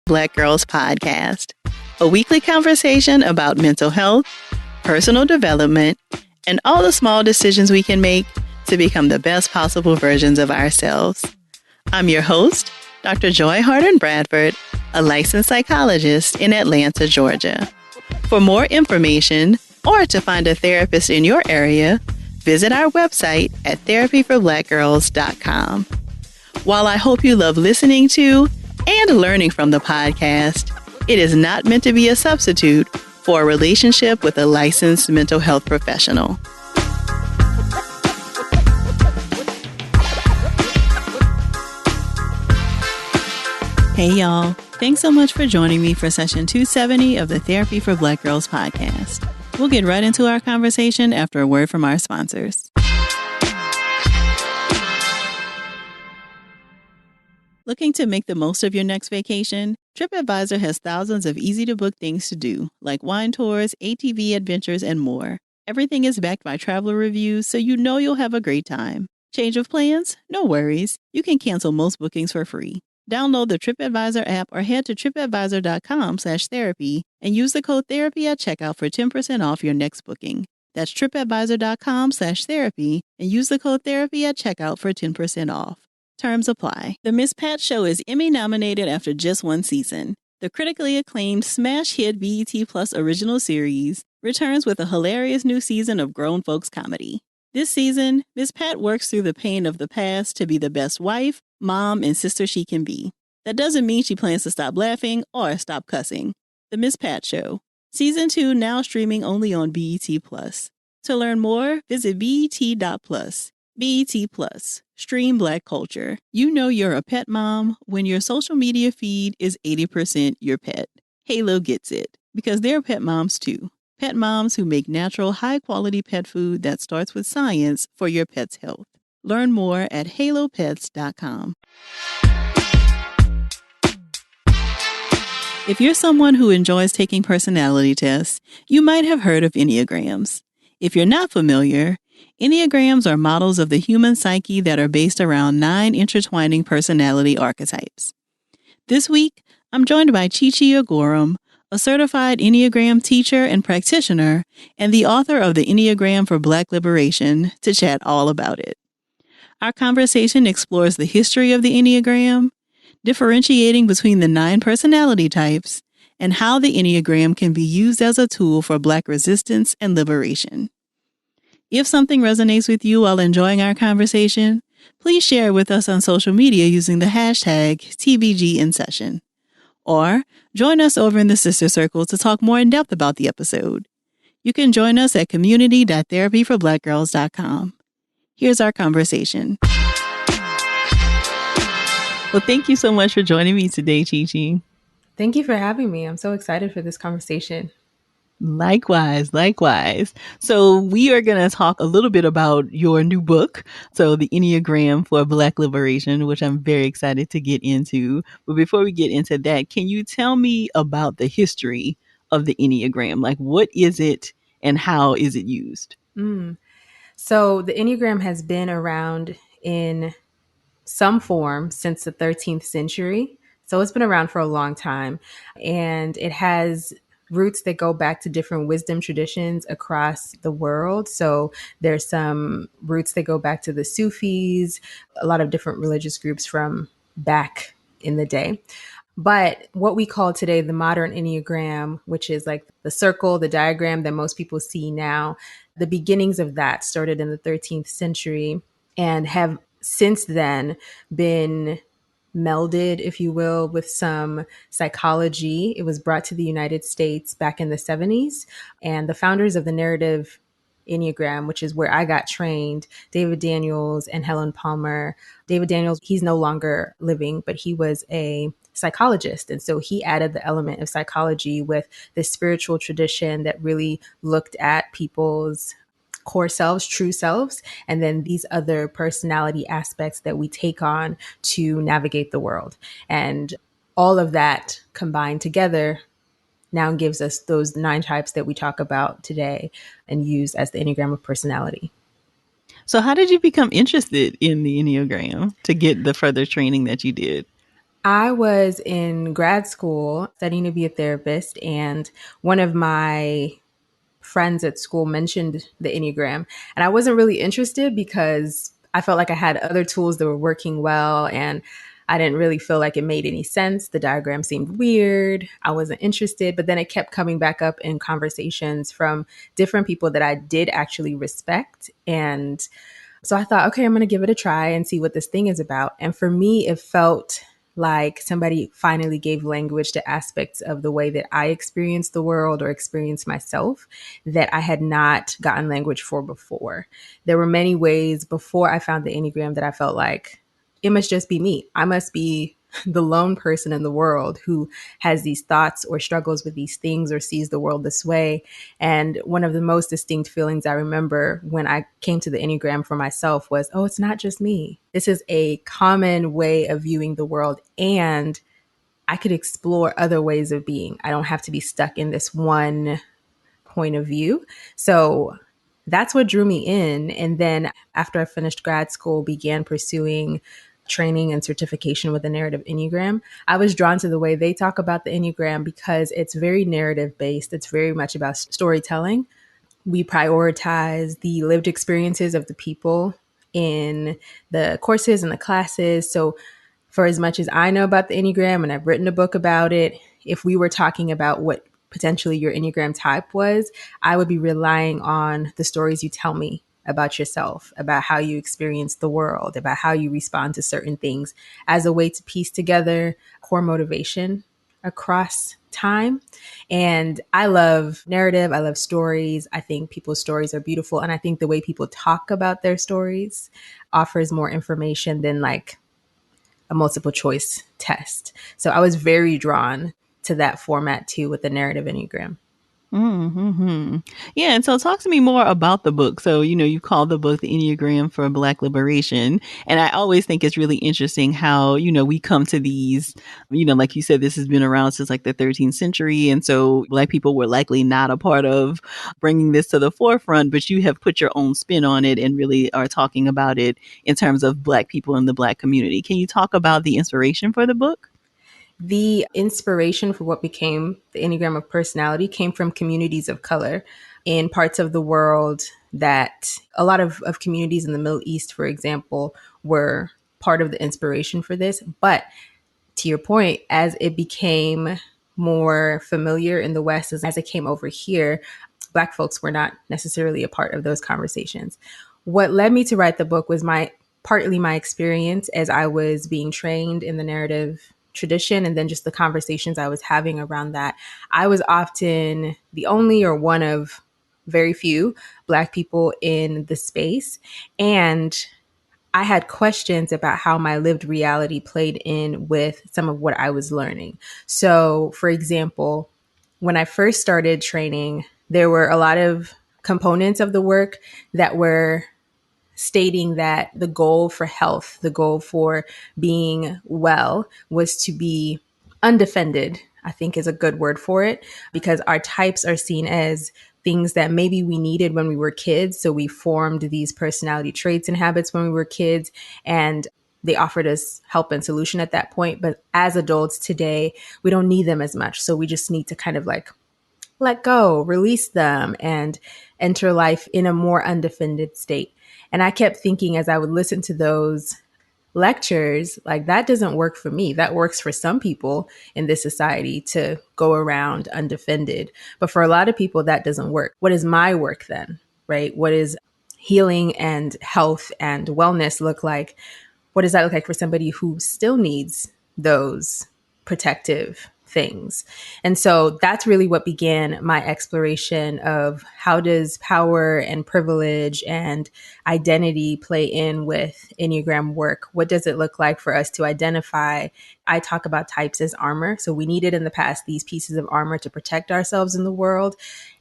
Black Girls Podcast, a weekly conversation about mental health, personal development, and all the small decisions we can make to become the best possible versions of ourselves. I'm your host, Dr. Joy Harden Bradford, a licensed psychologist in Atlanta, Georgia. For more information or to find a therapist in your area, visit our website at therapyforblackgirls.com. While I hope you love listening to and learning from the podcast, it is not meant to be a substitute for a relationship with a licensed mental health professional. Hey y'all, thanks so much for joining me for session 270 of the Therapy for Black Girls podcast. We'll get right into our conversation after a word from our sponsors. Looking to make the most of your next vacation? TripAdvisor has thousands of easy-to-book things to do, like wine tours, ATV adventures, and more. Everything is backed by traveler reviews, so you know you'll have a great time. Change of plans? No worries. You can cancel most bookings for free. Download the TripAdvisor app or head to tripadvisor.com/therapy and use the code therapy at checkout for 10% off your next booking. That's tripadvisor.com/therapy and use the code therapy at checkout for 10% off. Terms apply. The Miss Pat Show is Emmy nominated after just one season. The critically acclaimed smash hit BET Plus original series returns with a hilarious new season of grown folks comedy. This season, Miss Pat works through the pain of the past to be the best wife, mom, and sister she can be. That doesn't mean she plans to stop laughing or stop cussing. The Miss Pat Show. Season 2 now streaming only on BET Plus. To learn more, visit BET.plus. BET Plus. Stream Black culture. You know you're a pet mom when your social media feed is 80% your pet. Halo gets it, because they're pet moms too. Pet moms who make natural, high-quality pet food that starts with science for your pet's health. Learn more at halopets.com. If you're someone who enjoys taking personality tests, you might have heard of Enneagrams. If you're not familiar, Enneagrams are models of the human psyche that are based around 9 intertwining personality archetypes. This week, I'm joined by Chichi Agorom, a certified Enneagram teacher and practitioner, and the author of The Enneagram for Black Liberation, to chat all about it. Our conversation explores the history of the Enneagram, differentiating between the 9 personality types, and how the Enneagram can be used as a tool for Black resistance and liberation. If something resonates with you while enjoying our conversation, please share it with us on social media using the hashtag TBGInSession. Or join us over in the Sister Circle to talk more in depth about the episode. You can join us at community.therapyforblackgirls.com. Here's our conversation. Well, thank you so much for joining me today, Chichi. Thank you for having me. I'm so excited for this conversation. Likewise. So we are going to talk a little bit about your new book, so The Enneagram for Black Liberation, which I'm very excited to get into. But before we get into that, can you tell me about the history of the Enneagram? Like, what is it and how is it used? So the Enneagram has been around in some form since the 13th century. So it's been around for a long time, and it has roots that go back to different wisdom traditions across the world. So there's some roots that go back to the Sufis, a lot of different religious groups from back in the day. But what we call today the modern Enneagram, which is like the circle, the diagram that most people see now, the beginnings of that started in the 13th century and have since then been melded, if you will, with some psychology. It was brought to the United States back in the 70s. And the founders of the narrative Enneagram, which is where I got trained, David Daniels and Helen Palmer. David Daniels, he's no longer living, but he was a psychologist. And so he added the element of psychology with this spiritual tradition that really looked at people's core selves, true selves, and then these other personality aspects that we take on to navigate the world. And all of that combined together now gives us those 9 types that we talk about today and use as the Enneagram of personality. So how did you become interested in the Enneagram to get the further training that you did? I was in grad school studying to be a therapist, and one of my friends at school mentioned the Enneagram. And I wasn't really interested because I felt like I had other tools that were working well, and I didn't really feel like it made any sense. The diagram seemed weird. I wasn't interested, but then it kept coming back up in conversations from different people that I did actually respect. And so I thought, okay, I'm going to give it a try and see what this thing is about. And for me, it felt like somebody finally gave language to aspects of the way that I experienced the world or experienced myself that I had not gotten language for before. There were many ways before I found the Enneagram that I felt like it must just be me. I must be the lone person in the world who has these thoughts or struggles with these things or sees the world this way. And one of the most distinct feelings I remember when I came to the Enneagram for myself was, oh, it's not just me. This is a common way of viewing the world. And I could explore other ways of being. I don't have to be stuck in this one point of view. So that's what drew me in. And then after I finished grad school, began pursuing training and certification with the narrative Enneagram. I was drawn to the way they talk about the Enneagram because it's very narrative based. It's very much about storytelling. We prioritize the lived experiences of the people in the courses and the classes. So for as much as I know about the Enneagram and I've written a book about it, if we were talking about what potentially your Enneagram type was, I would be relying on the stories you tell me about yourself, about how you experience the world, about how you respond to certain things as a way to piece together core motivation across time. And I love narrative. I love stories. I think people's stories are beautiful. And I think the way people talk about their stories offers more information than like a multiple choice test. So I was very drawn to that format too with the narrative Enneagram. Mm-hmm. Yeah, and so talk to me more about the book. So, you call the book The Enneagram for Black Liberation. And I always think it's really interesting how, we come to these, like you said, this has been around since like the 13th century. And so Black people were likely not a part of bringing this to the forefront, but you have put your own spin on it and really are talking about it in terms of Black people in the Black community. Can you talk about the inspiration for the book? The inspiration for what became the Enneagram of Personality came from communities of color in parts of the world that a lot of communities in the Middle East, for example, were part of the inspiration for this. But to your point, as it became more familiar in the West, as it came over here, Black folks were not necessarily a part of those conversations. What led me to write the book was partly my experience as I was being trained in the narrative tradition, and then just the conversations I was having around that. I was often the only or one of very few Black people in the space. And I had questions about how my lived reality played in with some of what I was learning. So, for example, when I first started training, there were a lot of components of the work that were stating that the goal for health, the goal for being well was to be undefended, I think is a good word for it, because our types are seen as things that maybe we needed when we were kids. So we formed these personality traits and habits when we were kids, and they offered us help and solution at that point. But as adults today, we don't need them as much. So we just need to kind of like let go, release them, and enter life in a more undefended state. And I kept thinking as I would listen to those lectures, like that doesn't work for me. That works for some people in this society to go around undefended. But for a lot of people, that doesn't work. What is my work then, right? What is healing and health and wellness look like? What does that look like for somebody who still needs those protective things? And so that's really what began my exploration of how does power and privilege and identity play in with Enneagram work? What does it look like for us to identify? I talk about types as armor. So we needed in the past these pieces of armor to protect ourselves in the world.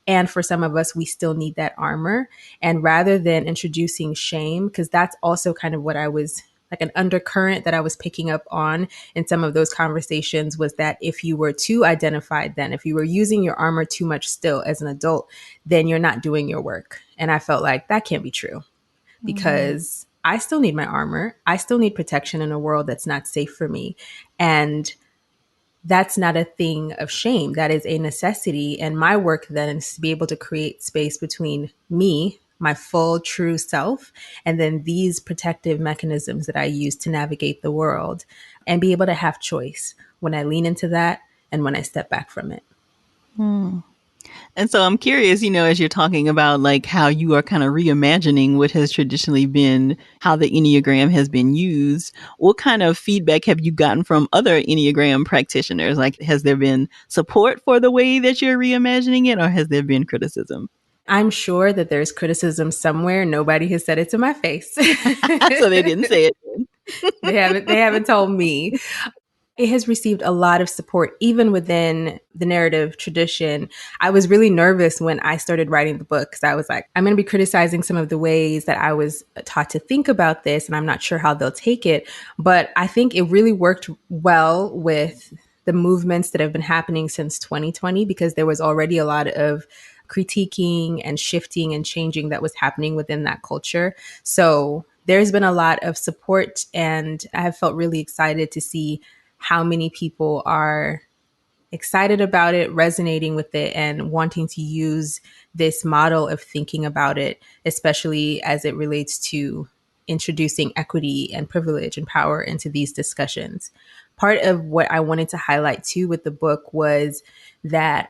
And for some of us, we still need that armor. And rather than introducing shame, because that's also kind of what I was like an undercurrent that I was picking up on in some of those conversations was that if you were too identified, then if you were using your armor too much still as an adult, then you're not doing your work. And I felt like that can't be true because I still need my armor. I still need protection in a world that's not safe for me. And that's not a thing of shame. That is a necessity. And my work then is to be able to create space between me, my full true self, and then these protective mechanisms that I use to navigate the world and be able to have choice when I lean into that and when I step back from it. And so I'm curious, as you're talking about like how you are kind of reimagining what has traditionally been how the Enneagram has been used, what kind of feedback have you gotten from other Enneagram practitioners? Like, has there been support for the way that you're reimagining it, or has there been criticism? I'm sure that there's criticism somewhere. Nobody has said it to my face. So they didn't say it. They haven't told me. It has received a lot of support, even within the narrative tradition. I was really nervous when I started writing the book because I was like, I'm going to be criticizing some of the ways that I was taught to think about this, and I'm not sure how they'll take it. But I think it really worked well with the movements that have been happening since 2020, because there was already a lot of critiquing and shifting and changing that was happening within that culture. So there's been a lot of support, and I have felt really excited to see how many people are excited about it, resonating with it, and wanting to use this model of thinking about it, especially as it relates to introducing equity and privilege and power into these discussions. Part of what I wanted to highlight too with the book was that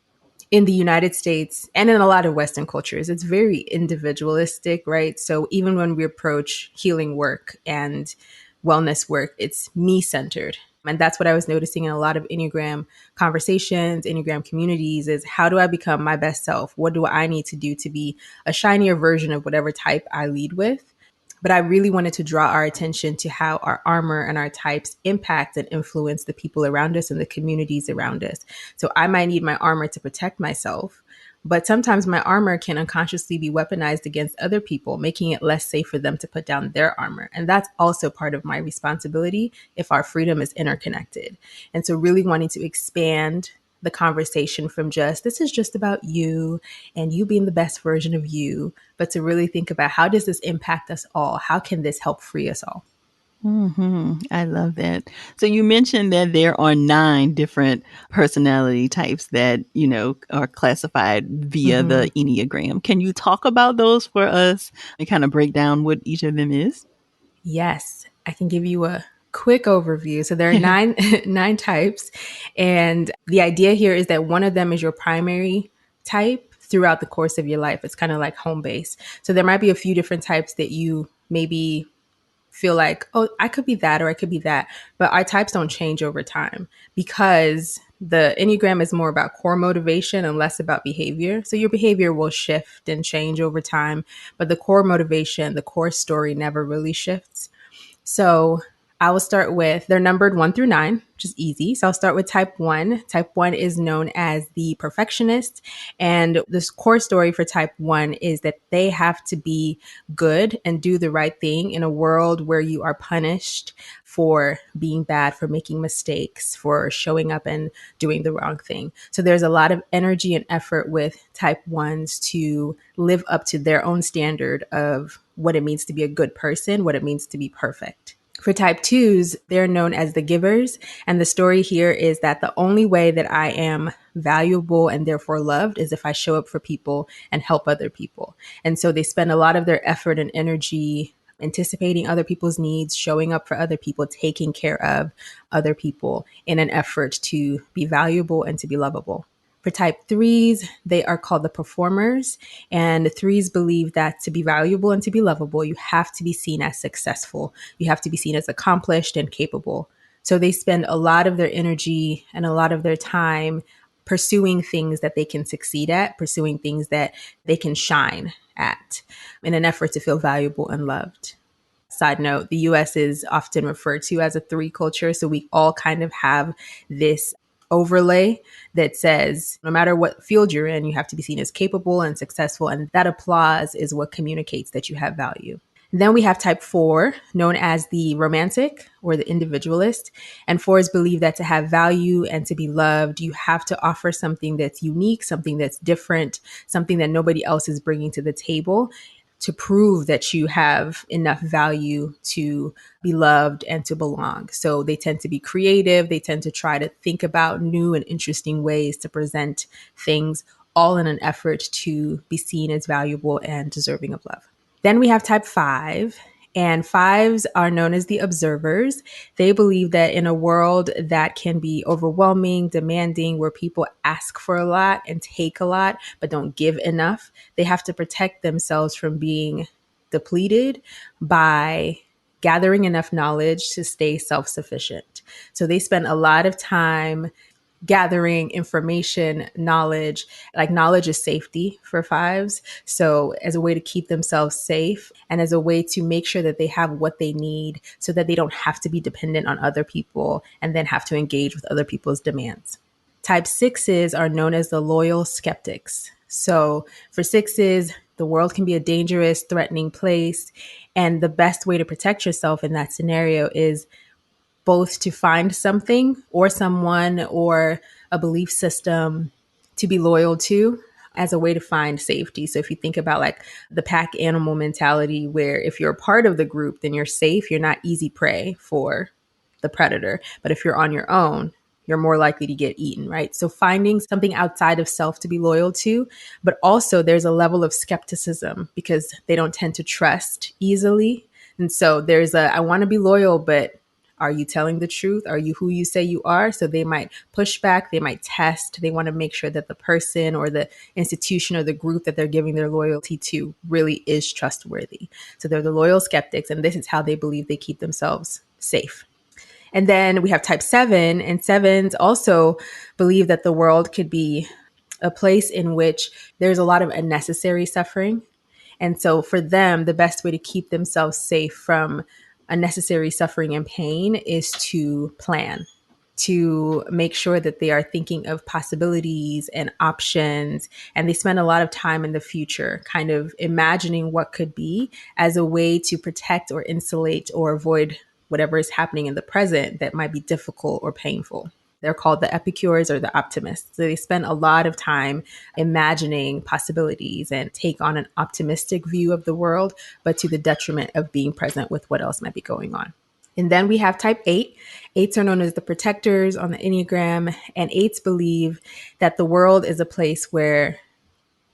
in the United States and in a lot of Western cultures, it's very individualistic, right? So even when we approach healing work and wellness work, it's me centered. And that's what I was noticing in a lot of Enneagram conversations, Enneagram communities, is how do I become my best self? What do I need to do to be a shinier version of whatever type I lead with? But I really wanted to draw our attention to how our armor and our types impact and influence the people around us and the communities around us. So I might need my armor to protect myself, but sometimes my armor can unconsciously be weaponized against other people, making it less safe for them to put down their armor. And that's also part of my responsibility if our freedom is interconnected. And so really wanting to expand the conversation from just, this is just about you and you being the best version of you, but to really think about, how does this impact us all? How can this help free us all? I love that. So you mentioned that there are 9 different personality types that, are classified via the Enneagram. Can you talk about those for us and kind of break down what each of them is? Yes, I can give you a quick overview. So there are nine types, and the idea here is that one of them is your primary type throughout the course of your life. It's kind of like home base. So there might be a few different types that you maybe feel like, oh, I could be that or I could be that. But our types don't change over time because the Enneagram is more about core motivation and less about behavior. So your behavior will shift and change over time, but the core motivation, the core story never really shifts. So I will start with, they're numbered 1 through 9, which is easy. So I'll start with type 1. Type 1 is known as the perfectionist. And this core story for type 1 is that they have to be good and do the right thing in a world where you are punished for being bad, for making mistakes, for showing up and doing the wrong thing. So there's a lot of energy and effort with type 1s to live up to their own standard of what it means to be a good person, what it means to be perfect. For type 2s, they're known as the givers. And the story here is that the only way that I am valuable and therefore loved is if I show up for people and help other people. And so they spend a lot of their effort and energy anticipating other people's needs, showing up for other people, taking care of other people in an effort to be valuable and to be lovable. For type 3s, they are called the performers. And the 3s believe that to be valuable and to be lovable, you have to be seen as successful. You have to be seen as accomplished and capable. So they spend a lot of their energy and a lot of their time pursuing things that they can succeed at, pursuing things that they can shine at in an effort to feel valuable and loved. Side note, the US is often referred to as a 3 culture. So we all kind of have this overlay that says no matter what field you're in, you have to be seen as capable and successful. And that applause is what communicates that you have value. Then we have type 4, known as the romantic or the individualist. And 4s believe that to have value and to be loved, you have to offer something that's unique, something that's different, something that nobody else is bringing to the table. to prove that you have enough value to be loved and to belong. So they tend to be creative. They tend to try to think about new and interesting ways to present things, all in an effort to be seen as valuable and deserving of love. Then we have type 5, and fives are known as the observers. They believe that in a world that can be overwhelming, demanding, where people ask for a lot and take a lot, but don't give enough, they have to protect themselves from being depleted by gathering enough knowledge to stay self-sufficient. So they spend a lot of time gathering information, knowledge. Like, knowledge is safety for fives. So as a way to keep themselves safe and as a way to make sure that they have what they need so that they don't have to be dependent on other people and then have to engage with other people's demands. Type 6s are known as the loyal skeptics. So for 6s, the world can be a dangerous, threatening place. And the best way to protect yourself in that scenario is both to find something or someone or a belief system to be loyal to as a way to find safety. So if you think about like the pack animal mentality, where if you're a part of the group, then you're safe, you're not easy prey for the predator. But if you're on your own, you're more likely to get eaten, right? So finding something outside of self to be loyal to, but also there's a level of skepticism because they don't tend to trust easily. And so there's I want to be loyal, but are you telling the truth? Are you who you say you are? So they might push back, they might test, they want to make sure that the person or the institution or the group that they're giving their loyalty to really is trustworthy. So they're the loyal skeptics, and this is how they believe they keep themselves safe. And then we have type 7, and 7s also believe that the world could be a place in which there's a lot of unnecessary suffering. And so for them, the best way to keep themselves safe from unnecessary suffering and pain is to plan, to make sure that they are thinking of possibilities and options. And they spend a lot of time in the future, kind of imagining what could be as a way to protect or insulate or avoid whatever is happening in the present that might be difficult or painful. They're called the epicures or the optimists. So they spend a lot of time imagining possibilities and take on an optimistic view of the world, but to the detriment of being present with what else might be going on. And then we have type 8. Eights are known as the protectors on the Enneagram. And eights believe that the world is a place where,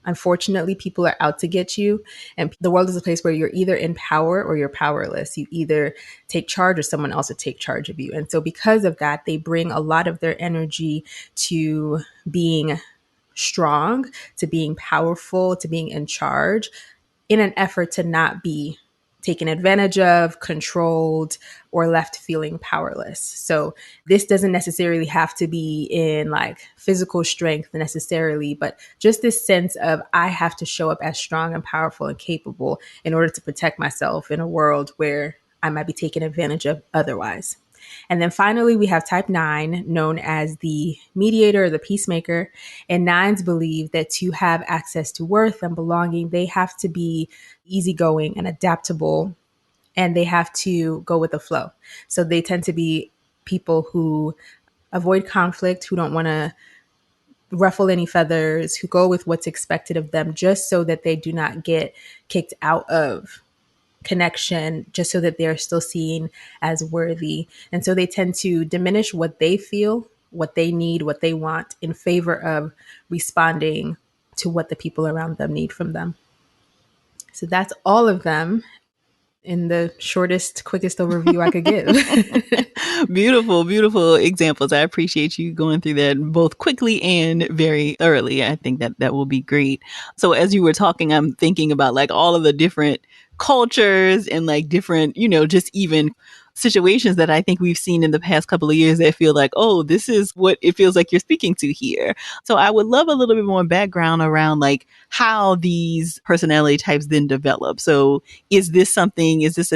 unfortunately, people are out to get you. And the world is a place where you're either in power or you're powerless. You either take charge or someone else will take charge of you. And so because of that, they bring a lot of their energy to being strong, to being powerful, to being in charge, in an effort to not be taken advantage of, controlled, or left feeling powerless. So this doesn't necessarily have to be in like physical strength necessarily, but just this sense of I have to show up as strong and powerful and capable in order to protect myself in a world where I might be taken advantage of otherwise. And then finally, we have type 9, known as the Mediator or the Peacemaker. And 9s believe that to have access to worth and belonging, they have to be easygoing and adaptable, and they have to go with the flow. So they tend to be people who avoid conflict, who don't want to ruffle any feathers, who go with what's expected of them just so that they do not get kicked out of connection, just so that they're still seen as worthy. And so they tend to diminish what they feel, what they need, what they want in favor of responding to what the people around them need from them. So that's all of them in the shortest, quickest overview I could give. Beautiful, beautiful examples. I appreciate you going through that both quickly and very thoroughly. I think that will be great. So as you were talking, I'm thinking about like all of the different cultures and like different, just even situations that I think we've seen in the past couple of years that feel like, oh, this is what it feels like you're speaking to here. So I would love a little bit more background around like how these personality types then develop. So is this a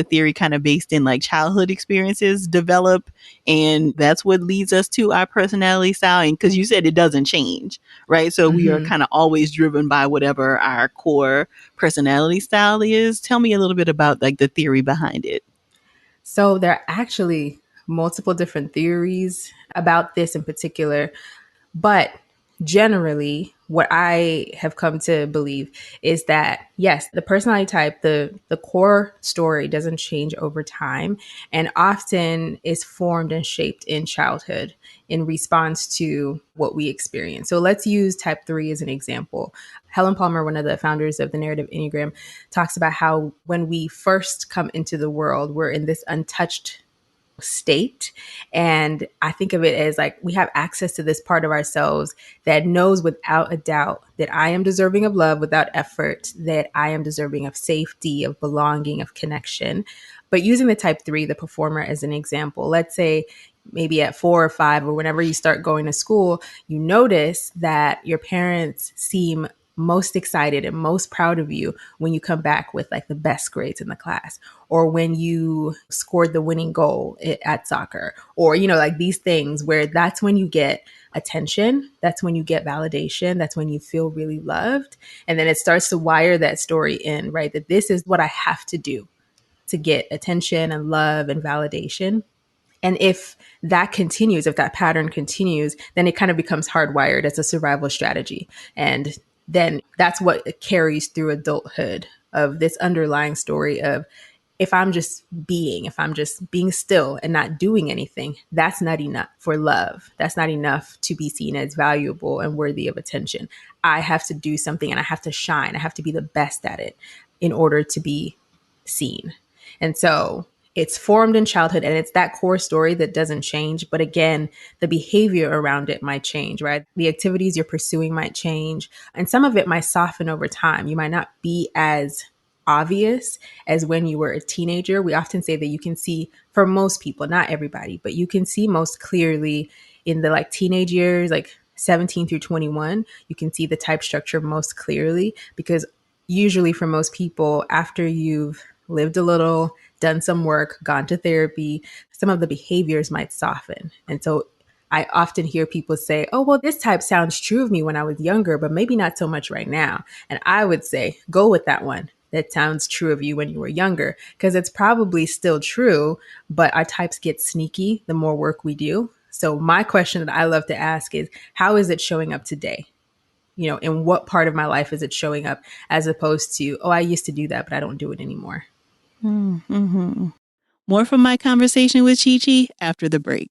theory kind of based in like childhood experiences develop, and that's what leads us to our personality style? And because you said it doesn't change, right? So we are kind of always driven by whatever our core personality style is. Tell me a little bit about like the theory behind it. So there are actually multiple different theories about this in particular, but generally what I have come to believe is that, yes, the personality type, the core story doesn't change over time and often is formed and shaped in childhood in response to what we experience. So let's use type 3 as an example. Helen Palmer, one of the founders of the narrative Enneagram, talks about how when we first come into the world, we're in this untouched state. And I think of it as like we have access to this part of ourselves that knows without a doubt that I am deserving of love without effort, that I am deserving of safety, of belonging, of connection. But using the type 3, the performer, as an example, let's say maybe at 4 or 5 or whenever you start going to school, you notice that your parents seem most excited and most proud of you when you come back with like the best grades in the class, or when you scored the winning goal at soccer, or, you know, like these things where that's when you get attention, that's when you get validation, that's when you feel really loved. And then it starts to wire that story in, right? That this is what I have to do to get attention and love and validation. And if that continues, if that pattern continues, then it kind of becomes hardwired as a survival strategy. And then that's what carries through adulthood, of this underlying story of, if I'm just being still and not doing anything, that's not enough for love. That's not enough to be seen as valuable and worthy of attention. I have to do something and I have to shine. I have to be the best at it in order to be seen. And so it's formed in childhood, and it's that core story that doesn't change. But again, the behavior around it might change, right? The activities you're pursuing might change, and some of it might soften over time. You might not be as obvious as when you were a teenager. We often say that you can see, for most people, not everybody, but you can see most clearly in the like teenage years, like 17 through 21, you can see the type structure most clearly, because usually for most people, after you've lived a little, done some work, gone to therapy, some of the behaviors might soften. And so I often hear people say, oh, well, this type sounds true of me when I was younger, but maybe not so much right now. And I would say, go with that one that sounds true of you when you were younger, because it's probably still true, but our types get sneaky the more work we do. So my question that I love to ask is, how is it showing up today? You know, in what part of my life is it showing up, as opposed to, oh, I used to do that, but I don't do it anymore. Mm-hmm. More from my conversation with Chichi after the break.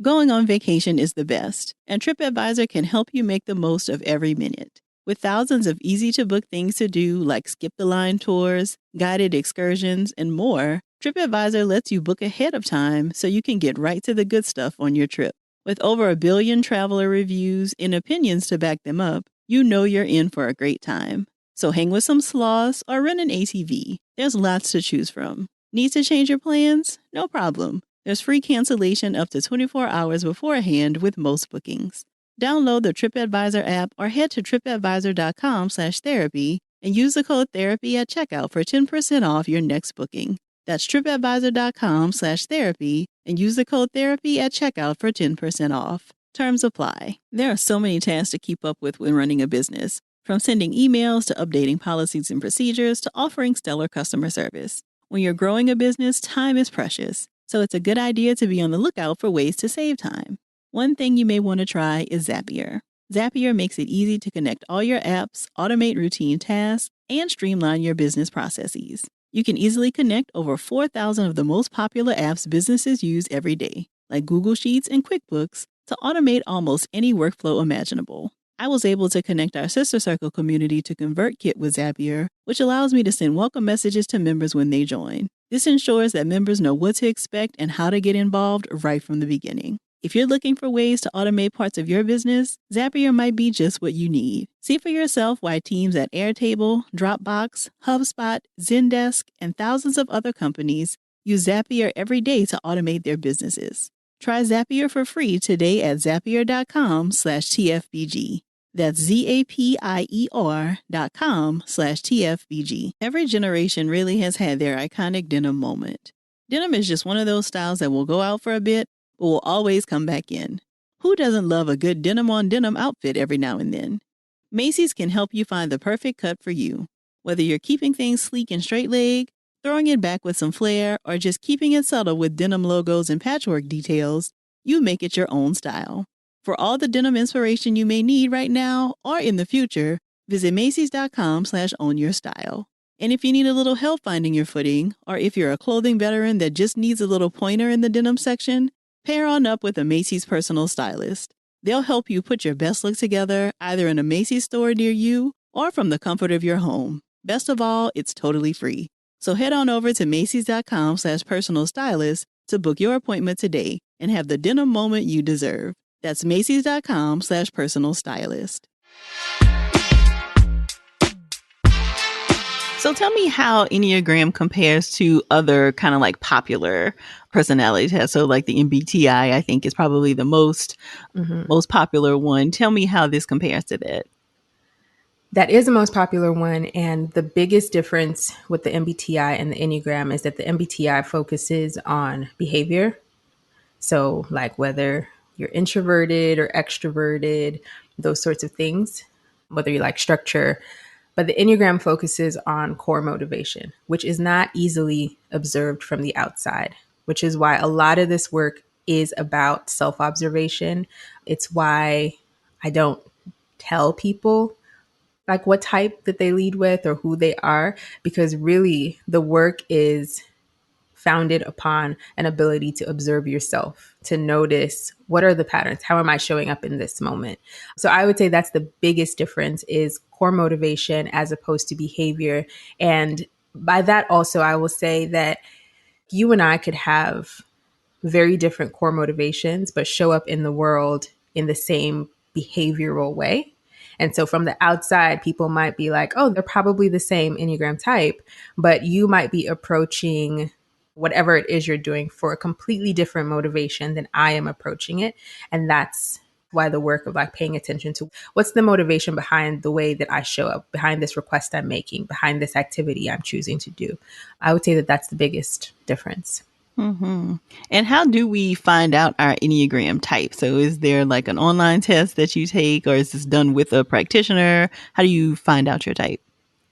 Going on vacation is the best, and TripAdvisor can help you make the most of every minute. With thousands of easy-to-book things to do like skip-the-line tours, guided excursions, and more, TripAdvisor lets you book ahead of time so you can get right to the good stuff on your trip. With over 1 billion traveler reviews and opinions to back them up, you know you're in for a great time. So hang with some sloths or rent an ATV. There's lots to choose from. Need to change your plans? No problem. There's free cancellation up to 24 hours beforehand with most bookings. Download the TripAdvisor app or head to tripadvisor.com/therapy and use the code therapy at checkout for 10% off your next booking. That's tripadvisor.com/therapy and use the code therapy at checkout for 10% off. Terms apply. There are so many tasks to keep up with when running a business, from sending emails to updating policies and procedures to offering stellar customer service. When you're growing a business, time is precious, so it's a good idea to be on the lookout for ways to save time. One thing you may want to try is Zapier. Zapier makes it easy to connect all your apps, automate routine tasks, and streamline your business processes. You can easily connect over 4,000 of the most popular apps businesses use every day, like Google Sheets and QuickBooks, to automate almost any workflow imaginable. I was able to connect our Sister Circle community to ConvertKit with Zapier, which allows me to send welcome messages to members when they join. This ensures that members know what to expect and how to get involved right from the beginning. If you're looking for ways to automate parts of your business, Zapier might be just what you need. See for yourself why teams at Airtable, Dropbox, HubSpot, Zendesk, and thousands of other companies use Zapier every day to automate their businesses. Try Zapier for free today at zapier.com/TFBG. That's ZAPIER.com/TFBG. Every generation really has had their iconic denim moment. Denim is just one of those styles that will go out for a bit, but will always come back in. Who doesn't love a good denim-on-denim outfit every now and then? Macy's can help you find the perfect cut for you. Whether you're keeping things sleek and straight leg, Throwing it back with some flair or just keeping it subtle with denim logos and patchwork details, you make it your own style. For all the denim inspiration you may need right now or in the future, visit Macys.com/ownyourstyle. And if you need a little help finding your footing, or if you're a clothing veteran that just needs a little pointer in the denim section, pair on up with a Macy's personal stylist. They'll help you put your best look together either in a Macy's store near you or from the comfort of your home. Best of all, it's totally free. So head on over to Macys.com/personal stylist to book your appointment today and have the denim moment you deserve. That's Macys.com/personal stylist. So tell me how Enneagram compares to other kind of like popular personality tests. So like the MBTI, I think is probably the most popular one. Tell me how this compares to that. That is the most popular one. And the biggest difference with the MBTI and the Enneagram is that the MBTI focuses on behavior. So like whether you're introverted or extroverted, those sorts of things, whether you like structure. But the Enneagram focuses on core motivation, which is not easily observed from the outside, which is why a lot of this work is about self-observation. It's why I don't tell people like what type that they lead with or who they are, because really the work is founded upon an ability to observe yourself, to notice what are the patterns, how am I showing up in this moment. So I would say that's the biggest difference is core motivation as opposed to behavior. And by that also, I will say that you and I could have very different core motivations, but show up in the world in the same behavioral way. And so from the outside, people might be like, oh, they're probably the same Enneagram type, but you might be approaching whatever it is you're doing for a completely different motivation than I am approaching it. And that's why the work of like paying attention to what's the motivation behind the way that I show up, behind this request I'm making, behind this activity I'm choosing to do. I would say that that's the biggest difference. Mm-hmm. And how do we find out our Enneagram type? So is there like an online test that you take, or is this done with a practitioner? How do you find out your type?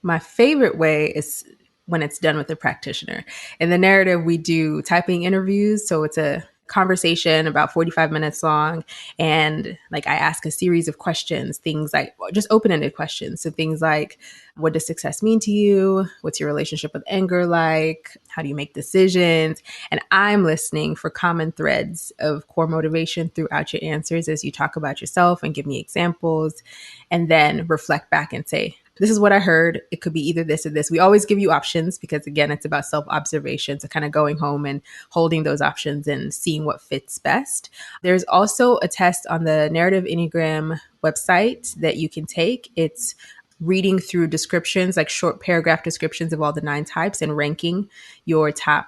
My favorite way is when it's done with a practitioner. In the narrative, we do typing interviews. So it's a conversation about 45 minutes long. And like I ask a series of questions, things like just open-ended questions. So things like, what does success mean to you? What's your relationship with anger like? How do you make decisions? And I'm listening for common threads of core motivation throughout your answers as you talk about yourself and give me examples, and then reflect back and say, this is what I heard. It could be either this or this. We always give you options because, again, it's about self-observation. So kind of going home and holding those options and seeing what fits best. There's also a test on the Narrative Enneagram website that you can take. It's reading through descriptions, like short paragraph descriptions of all the 9 types and ranking your top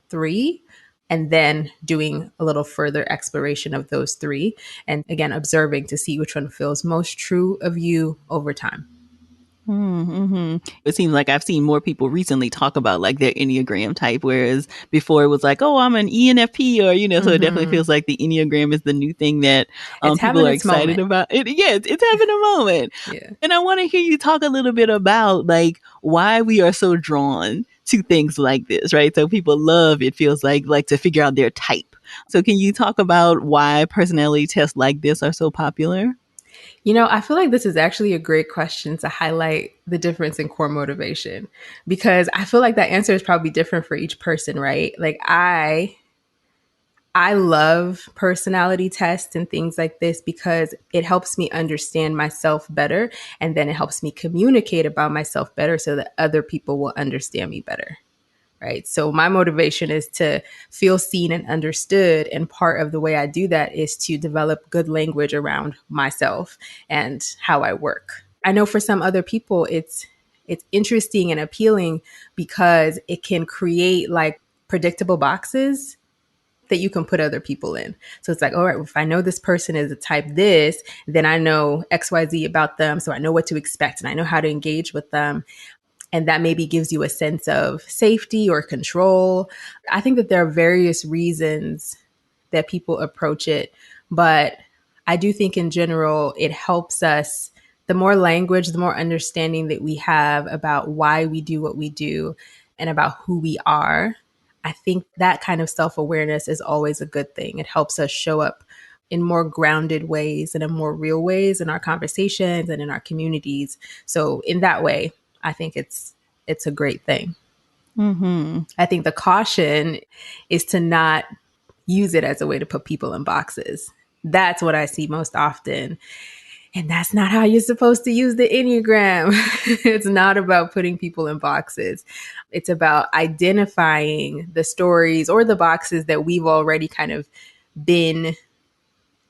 3. And then doing a little further exploration of those 3. And again, observing to see which one feels most true of you over time. Mm-hmm. It seems like I've seen more people recently talk about like their Enneagram type, whereas before it was like, oh, I'm an ENFP, or, so it definitely feels like the Enneagram is the new thing that people are excited about. Yeah, it's having a moment. Yeah. And I want to hear you talk a little bit about like why we are so drawn to things like this, right? So people love, it feels like to figure out their type. So can you talk about why personality tests like this are so popular? I feel like this is actually a great question to highlight the difference in core motivation, because I feel like that answer is probably different for each person, right? Like I love personality tests and things like this because it helps me understand myself better, and then it helps me communicate about myself better so that other people will understand me better. Right. So my motivation is to feel seen and understood. And part of the way I do that is to develop good language around myself and how I work. I know for some other people, it's interesting and appealing because it can create like predictable boxes that you can put other people in. So it's like, all right, if I know this person is a type this, then I know XYZ about them. So I know what to expect and I know how to engage with them. And that maybe gives you a sense of safety or control. I think that there are various reasons that people approach it, but I do think in general, it helps us, the more language, the more understanding that we have about why we do what we do, and about who we are, I think that kind of self-awareness is always a good thing. It helps us show up in more grounded ways and in more real ways in our conversations and in our communities. So in that way, I think it's a great thing. I think the caution is to not use it as a way to put people in boxes. That's what I see most often. And that's not how you're supposed to use the Enneagram. It's not about putting people in boxes. It's about identifying the stories or the boxes that we've already kind of been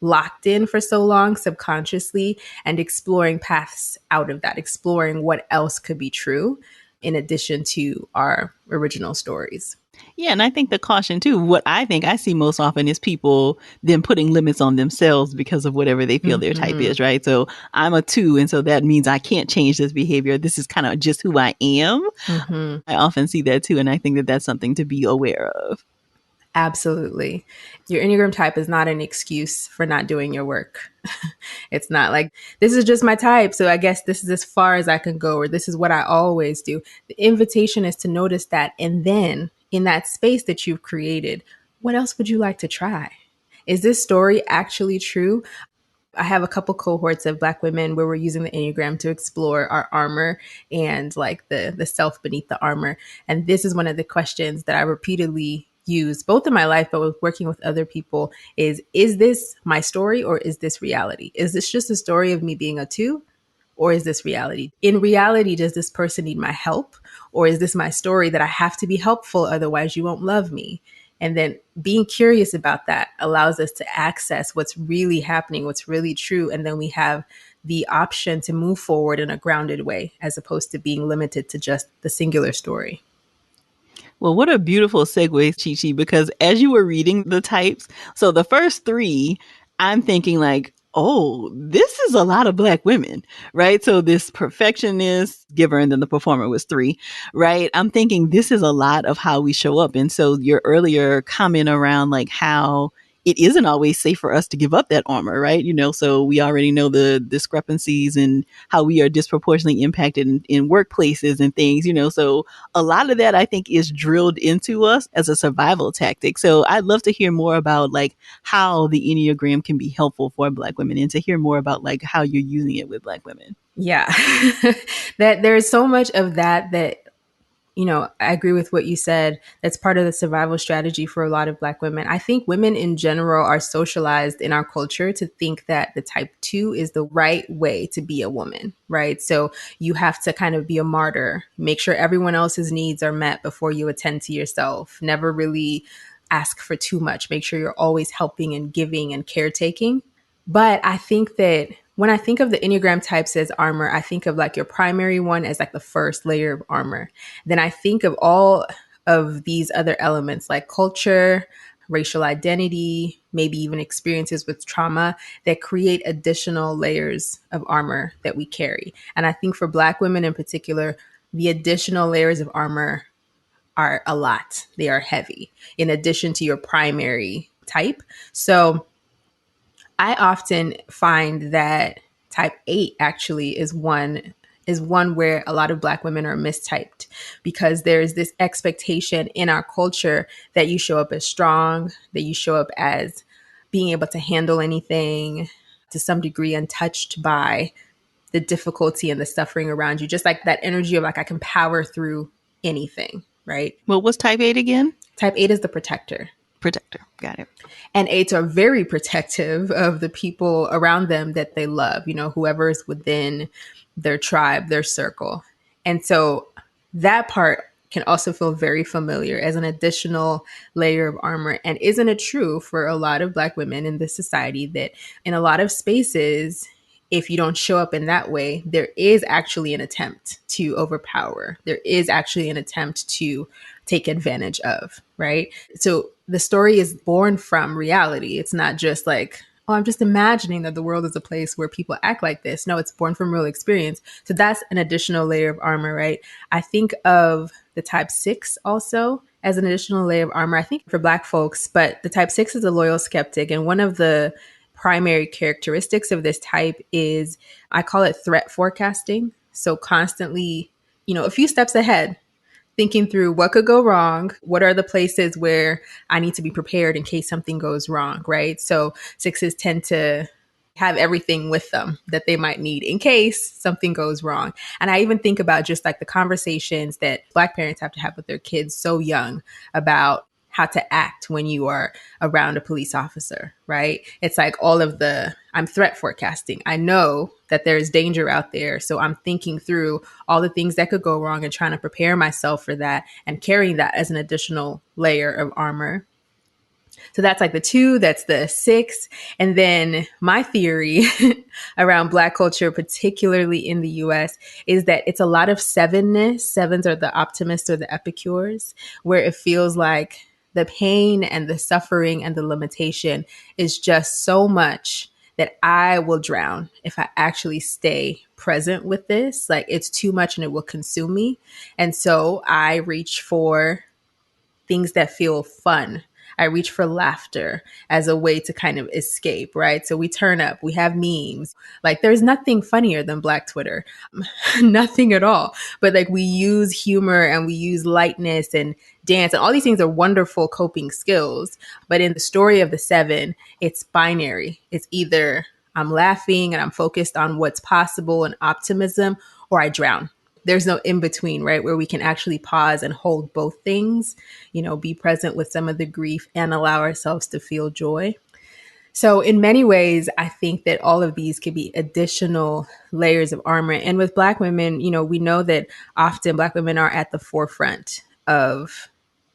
locked in for so long subconsciously, and exploring paths out of that, exploring what else could be true in addition to our original stories. Yeah, and I think the caution too, what I think I see most often is people then putting limits on themselves because of whatever they feel their type is, right? So I'm a 2, and so that means I can't change this behavior. This is kind of just who I am. I often see that too, and I think that that's something to be aware of. Absolutely. Your Enneagram type is not an excuse for not doing your work. It's not like, this is just my type, so I guess this is as far as I can go, or this is what I always do. The invitation is to notice that. And then in that space that you've created, what else would you like to try? Is this story actually true? I have a couple cohorts of Black women where we're using the Enneagram to explore our armor and like the self beneath the armor. And this is one of the questions that I repeatedly use both in my life, but with working with other people is this my story or is this reality? Is this just a story of me being a 2? Or is this reality? In reality, does this person need my help? Or is this my story that I have to be helpful, otherwise you won't love me? And then being curious about that allows us to access what's really happening, what's really true. And then we have the option to move forward in a grounded way, as opposed to being limited to just the singular story. Well, what a beautiful segue, Chichi, because as you were reading the types, so the first 3, I'm thinking like, oh, this is a lot of Black women, right? So this perfectionist, giver, and then the performer was 3, right? I'm thinking this is a lot of how we show up. And so your earlier comment around like how it isn't always safe for us to give up that armor, right? So we already know the discrepancies and how we are disproportionately impacted in workplaces and things, so a lot of that I think is drilled into us as a survival tactic. So I'd love to hear more about like how the Enneagram can be helpful for Black women, and to hear more about like how you're using it with Black women. Yeah, that there's so much of that I agree with what you said. That's part of the survival strategy for a lot of Black women. I think women in general are socialized in our culture to think that the type 2 is the right way to be a woman, right? So you have to kind of be a martyr, make sure everyone else's needs are met before you attend to yourself, never really ask for too much, make sure you're always helping and giving and caretaking. But I think that when I think of the Enneagram types as armor, I think of like your primary one as like the first layer of armor. Then I think of all of these other elements like culture, racial identity, maybe even experiences with trauma that create additional layers of armor that we carry. And I think for Black women in particular, the additional layers of armor are a lot. They are heavy in addition to your primary type. So I often find that type 8 actually is one where a lot of Black women are mistyped, because there's this expectation in our culture that you show up as strong, that you show up as being able to handle anything, to some degree untouched by the difficulty and the suffering around you. Just like that energy of like, I can power through anything, right? Well, what's type 8 again? Type 8 is the protector. Protector. Got it. And 8s are very protective of the people around them that they love, whoever is within their tribe, their circle. And so that part can also feel very familiar as an additional layer of armor. And isn't it true for a lot of Black women in this society that in a lot of spaces, if you don't show up in that way, there is actually an attempt to overpower. There is actually an attempt to take advantage of, right? So the story is born from reality. It's not just like, oh, I'm just imagining that the world is a place where people act like this. No, it's born from real experience. So that's an additional layer of armor, right? I think of the type 6 also as an additional layer of armor, I think for Black folks, but the type 6 is a loyal skeptic. And one of the primary characteristics of this type is, I call it threat forecasting. So constantly, a few steps ahead, thinking through what could go wrong. What are the places where I need to be prepared in case something goes wrong, right? So sixes tend to have everything with them that they might need in case something goes wrong. And I even think about just like the conversations that Black parents have to have with their kids so young about how to act when you are around a police officer, right? It's like all of the, I'm threat forecasting. I know that there's danger out there. So I'm thinking through all the things that could go wrong and trying to prepare myself for that and carrying that as an additional layer of armor. So that's like the 2, that's the 6. And then my theory around Black culture, particularly in the US, is that it's a lot of sevenness. Sevens are the optimists or the epicures, where it feels like the pain and the suffering and the limitation is just so much that I will drown if I actually stay present with this. Like it's too much and it will consume me. And so I reach for things that feel fun. I reach for laughter as a way to kind of escape, right? So we turn up, we have memes. Like there's nothing funnier than Black Twitter, nothing at all. But like we use humor and we use lightness and dance and all these things are wonderful coping skills. But in the story of the 7, it's binary. It's either I'm laughing and I'm focused on what's possible and optimism, or I drown. There's no in between, right? Where we can actually pause and hold both things, be present with some of the grief and allow ourselves to feel joy. So in many ways, I think that all of these could be additional layers of armor. And with Black women, we know that often Black women are at the forefront of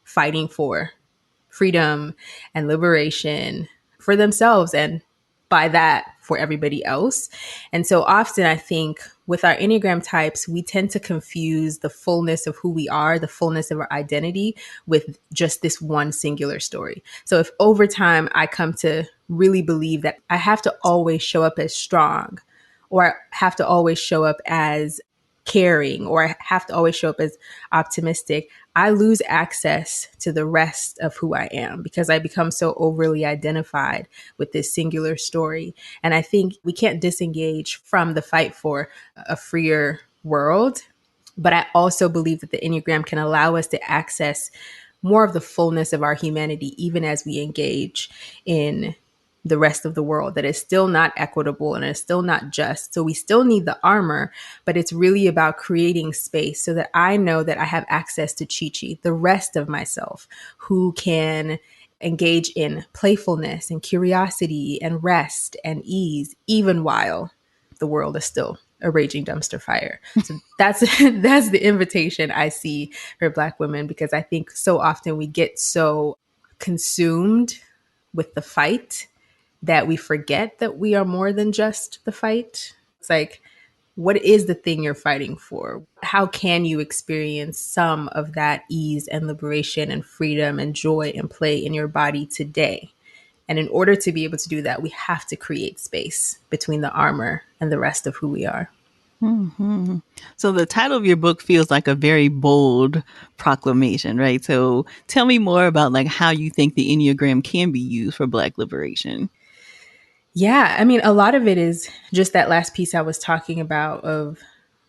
fighting for freedom and liberation for themselves and by that for everybody else. And so often I think with our Enneagram types, we tend to confuse the fullness of who we are, the fullness of our identity with just this one singular story. So if over time I come to really believe that I have to always show up as strong, or I have to always show up as caring, or I have to always show up as optimistic, I lose access to the rest of who I am because I become so overly identified with this singular story. And I think we can't disengage from the fight for a freer world. But I also believe that the Enneagram can allow us to access more of the fullness of our humanity, even as we engage in the rest of the world that is still not equitable and is still not just. So we still need the armor, but it's really about creating space so that I know that I have access to Chichi, the rest of myself, who can engage in playfulness and curiosity and rest and ease, even while the world is still a raging dumpster fire. So that's that's the invitation I see for Black women, because I think so often we get so consumed with the fight that we forget that we are more than just the fight. It's like, what is the thing you're fighting for? How can you experience some of that ease and liberation and freedom and joy and play in your body today? And in order to be able to do that, we have to create space between the armor and the rest of who we are. Mm-hmm. So the title of your book feels like a very bold proclamation, right? So tell me more about like how you think the Enneagram can be used for Black liberation. Yeah, I mean, a lot of it is just that last piece I was talking about of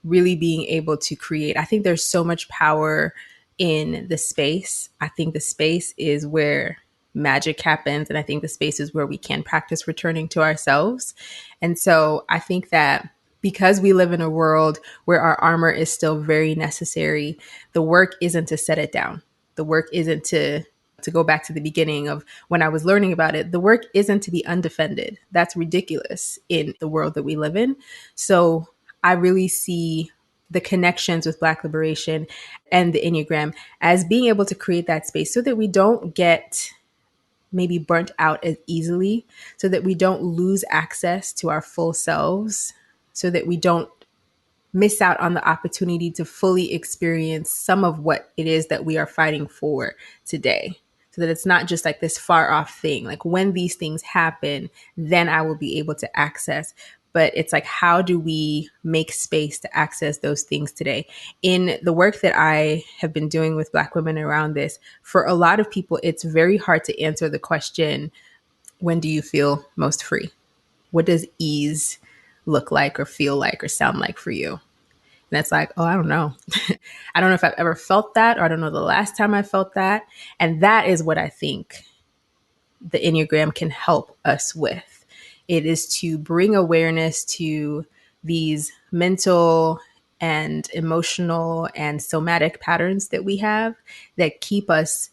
really being able to create. I think there's so much power in the space. I think the space is where magic happens. And I think the space is where we can practice returning to ourselves. And so I think that because we live in a world where our armor is still very necessary, the work isn't to set it down. The work isn't to go back to the beginning of when I was learning about it, the work isn't to be undefended. That's ridiculous in the world that we live in. So I really see the connections with Black liberation and the Enneagram as being able to create that space so that we don't get maybe burnt out as easily, so that we don't lose access to our full selves, so that we don't miss out on the opportunity to fully experience some of what it is that we are fighting for today. So that it's not just like this far off thing. Like when these things happen, then I will be able to access. But it's like, how do we make space to access those things today? In the work that I have been doing with Black women around this, for a lot of people, it's very hard to answer the question, when do you feel most free? What does ease look like or feel like or sound like for you? And it's like, oh, I don't know. I don't know if I've ever felt that, or I don't know the last time I felt that. And that is what I think the Enneagram can help us with. It is to bring awareness to these mental and emotional and somatic patterns that we have that keep us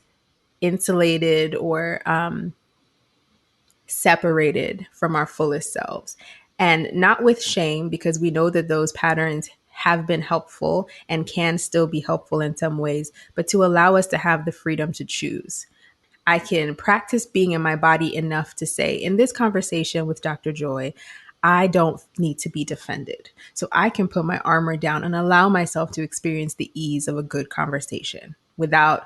insulated or separated from our fullest selves. And not with shame, because we know that those patterns have been helpful and can still be helpful in some ways, but to allow us to have the freedom to choose. I can practice being in my body enough to say, in this conversation with Dr. Joy, I don't need to be defended. So I can put my armor down and allow myself to experience the ease of a good conversation without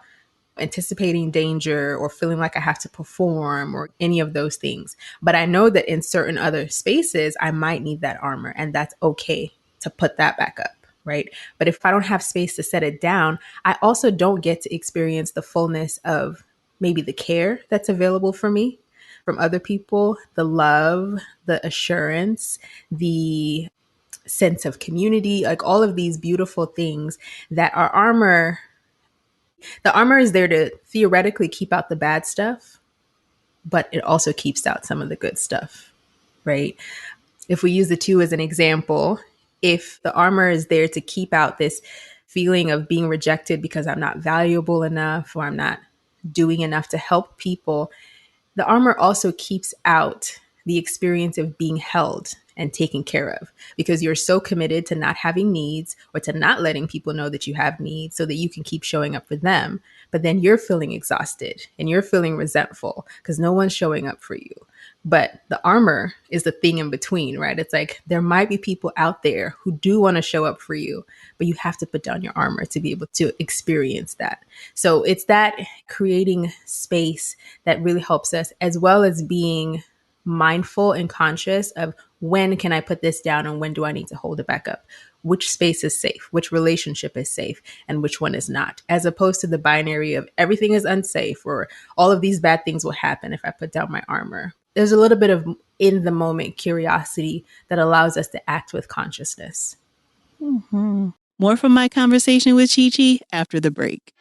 anticipating danger or feeling like I have to perform or any of those things. But I know that in certain other spaces, I might need that armor, and that's okay to put that back up, right? But if I don't have space to set it down, I also don't get to experience the fullness of maybe the care that's available for me from other people, the love, the assurance, the sense of community, like all of these beautiful things that our armor, the armor is there to theoretically keep out the bad stuff, but it also keeps out some of the good stuff, right? If we use the two as an example, if the armor is there to keep out this feeling of being rejected because I'm not valuable enough or I'm not doing enough to help people, the armor also keeps out the experience of being held and taken care of because you're so committed to not having needs or to not letting people know that you have needs so that you can keep showing up for them. But then you're feeling exhausted and you're feeling resentful because no one's showing up for you. But the armor is the thing in between, right? It's like there might be people out there who do want to show up for you, but you have to put down your armor to be able to experience that. So it's that creating space that really helps us, as well as being mindful and conscious of when can I put this down and when do I need to hold it back up? Which space is safe? Which relationship is safe? And which one is not? As opposed to the binary of everything is unsafe or all of these bad things will happen if I put down my armor. There's a little bit of in the moment curiosity that allows us to act with consciousness. Mm-hmm. More from my conversation with Chichi after the break.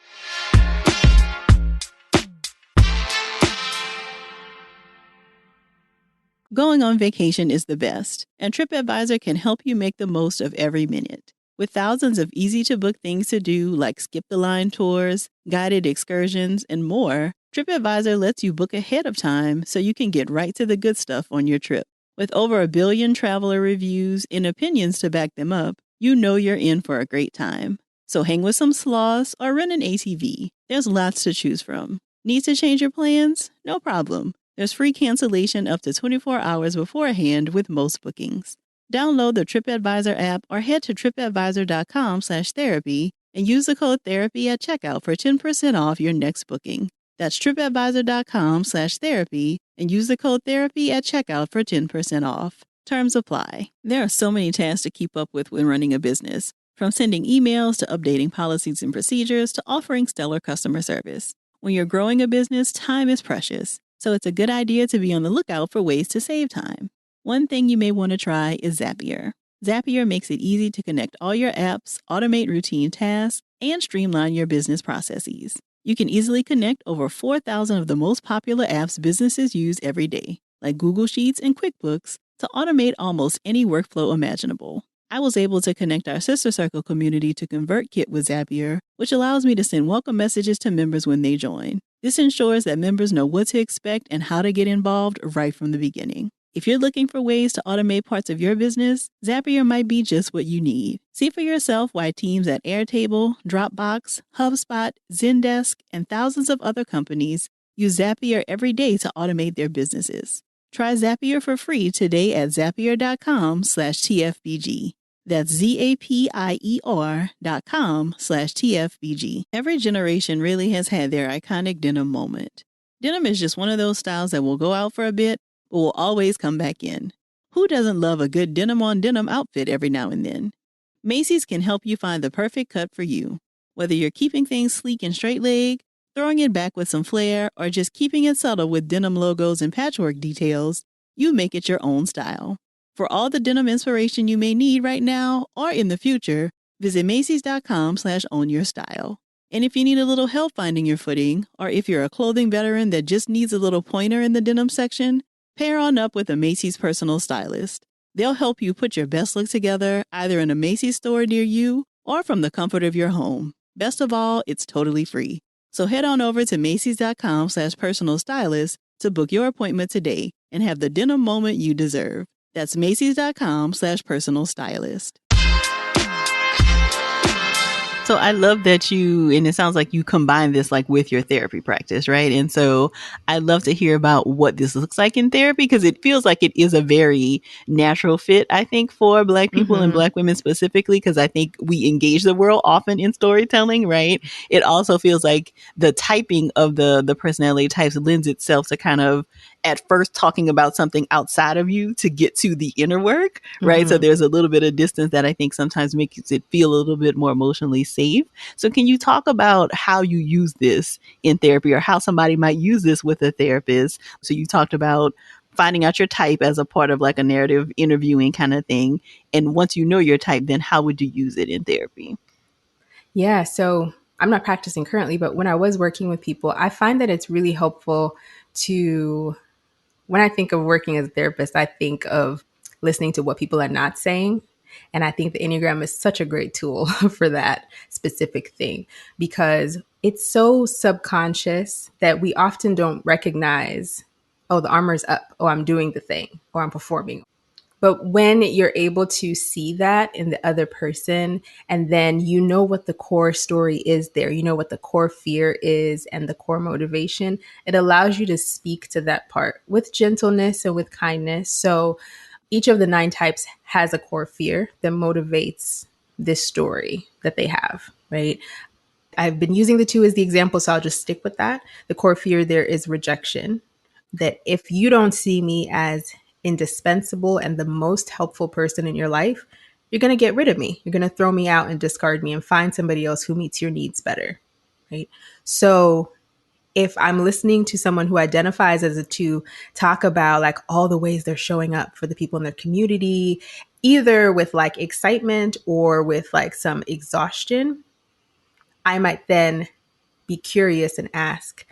Going on vacation is the best, and TripAdvisor can help you make the most of every minute. With thousands of easy-to-book things to do like skip-the-line tours, guided excursions, and more, TripAdvisor lets you book ahead of time so you can get right to the good stuff on your trip. With over 1 billion traveler reviews and opinions to back them up, you know you're in for a great time. So hang with some sloths or rent an ATV. There's lots to choose from. Need to change your plans? No problem. There's free cancellation up to 24 hours beforehand with most bookings. Download the TripAdvisor app or head to tripadvisor.com/therapy and use the code therapy at checkout for 10% off your next booking. That's tripadvisor.com/therapy and use the code therapy at checkout for 10% off. Terms apply. There are so many tasks to keep up with when running a business, from sending emails to updating policies and procedures to offering stellar customer service. When you're growing a business, time is precious. So it's a good idea to be on the lookout for ways to save time. One thing you may want to try is Zapier. Zapier makes it easy to connect all your apps, automate routine tasks, and streamline your business processes. You can easily connect over 4,000 of the most popular apps businesses use every day, like Google Sheets and QuickBooks, to automate almost any workflow imaginable. I was able to connect our Sister Circle community to ConvertKit with Zapier, which allows me to send welcome messages to members when they join. This ensures that members know what to expect and how to get involved right from the beginning. If you're looking for ways to automate parts of your business, Zapier might be just what you need. See for yourself why teams at Airtable, Dropbox, HubSpot, Zendesk, and thousands of other companies use Zapier every day to automate their businesses. Try Zapier for free today at zapier.com/TFBG. That's zapier.com/TFBG. Every generation really has had their iconic denim moment. Denim is just one of those styles that will go out for a bit, but will always come back in. Who doesn't love a good denim-on-denim outfit every now and then? Macy's can help you find the perfect cut for you. Whether you're keeping things sleek and straight leg, throwing it back with some flair, or just keeping it subtle with denim logos and patchwork details, you make it your own style. For all the denim inspiration you may need right now or in the future, Visit Macys.com/ownyourstyle. And if you need a little help finding your footing, or if you're a clothing veteran that just needs a little pointer in the denim section, pair on up with a Macy's personal stylist. They'll help you put your best look together either in a Macy's store near you or from the comfort of your home. Best of all, it's totally free. So head on over to Macys.com/personal stylist to book your appointment today and have the denim moment you deserve. That's Macys.com/personal stylist. So I love that and it sounds like you combine this like with your therapy practice, right? And so I'd love to hear about what this looks like in therapy, because it feels like it is a very natural fit, I think, for Black people and Black women specifically, because I think we engage the world often in storytelling, right? It also feels like the typing of the personality types lends itself to kind of at first talking about something outside of you to get to the inner work, right? So there's a little bit of distance that I think sometimes makes it feel a little bit more emotionally safe. So can you talk about how you use this in therapy, or how somebody might use this with a therapist? So you talked about finding out your type as a part of like a narrative interviewing kind of thing. And once you know your type, then how would you use it in therapy? Yeah, so I'm not practicing currently, but when I was working with people, I find that it's really helpful to, when I think of working as a therapist, I think of listening to what people are not saying. And I think the Enneagram is such a great tool for that specific thing, because it's so subconscious that we often don't recognize, oh, the armor's up, oh, I'm doing the thing, or I'm performing. But when you're able to see that in the other person, and then you know what the core story is there, you know what the core fear is and the core motivation, it allows you to speak to that part with gentleness and with kindness. So each of the 9 types has a core fear that motivates this story that they have, right? I've been using the 2 as the example, so I'll just stick with that. The core fear there is rejection, that if you don't see me as indispensable and the most helpful person in your life, you're going to get rid of me. You're going to throw me out and discard me and find somebody else who meets your needs better, right? So if I'm listening to someone who identifies as a 2 talk about like all the ways they're showing up for the people in their community, either with like excitement or with like some exhaustion, I might then be curious and ask,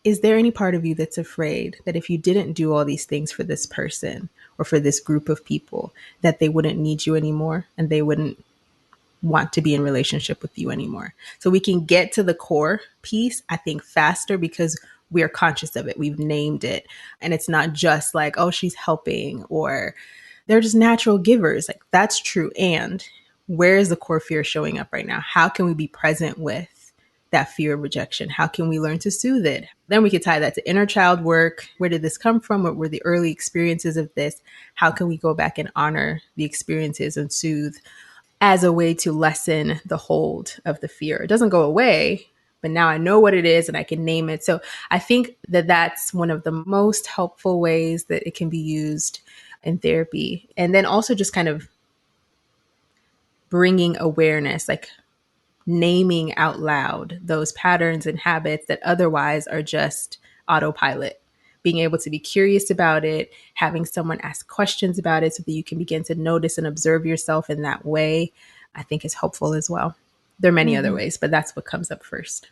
is there any part of you that's afraid that if you didn't do all these things for this person or for this group of people, that they wouldn't need you anymore and they wouldn't want to be in relationship with you anymore? So we can get to the core piece, I think, faster because we are conscious of it. We've named it. And it's not just like, oh, she's helping, or they're just natural givers. Like, that's true. And where is the core fear showing up right now? How can we be present with that fear of rejection? How can we learn to soothe it? Then we could tie that to inner child work. Where did this come from? What were the early experiences of this? How can we go back and honor the experiences and soothe as a way to lessen the hold of the fear? It doesn't go away, but now I know what it is and I can name it. So I think that that's one of the most helpful ways that it can be used in therapy. And then also just kind of bringing awareness, like naming out loud those patterns and habits that otherwise are just autopilot. Being able to be curious about it, having someone ask questions about it so that you can begin to notice and observe yourself in that way, I think is helpful as well. There are many other ways, but that's what comes up first.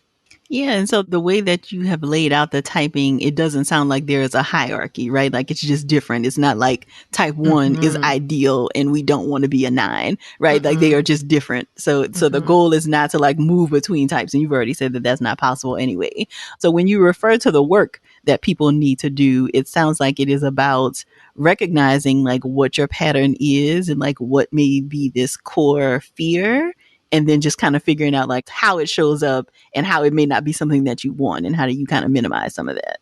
Yeah. And so the way that you have laid out the typing, it doesn't sound like there is a hierarchy, right? Like it's just different. It's not like type 1 is ideal and we don't want to be a 9, right? Like they are just different. So the goal is not to like move between types. And you've already said that that's not possible anyway. So when you refer to the work that people need to do, it sounds like it is about recognizing like what your pattern is and like what may be this core fear, and then just kind of figuring out like how it shows up and how it may not be something that you want, and how do you kind of minimize some of that.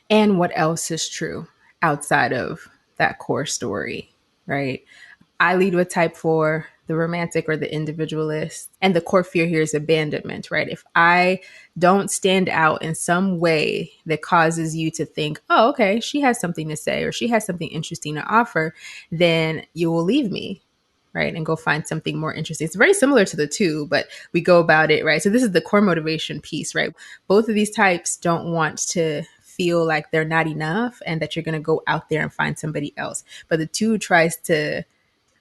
And what else is true outside of that core story, right? I lead with type 4, the romantic or the individualist. And the core fear here is abandonment, right? If I don't stand out in some way that causes you to think, oh, okay, she has something to say or she has something interesting to offer, then you will leave me, right? And go find something more interesting. It's very similar to the 2, but we go about it, right? So this is the core motivation piece, right? Both of these types don't want to feel like they're not enough and that you're going to go out there and find somebody else. But the 2 tries to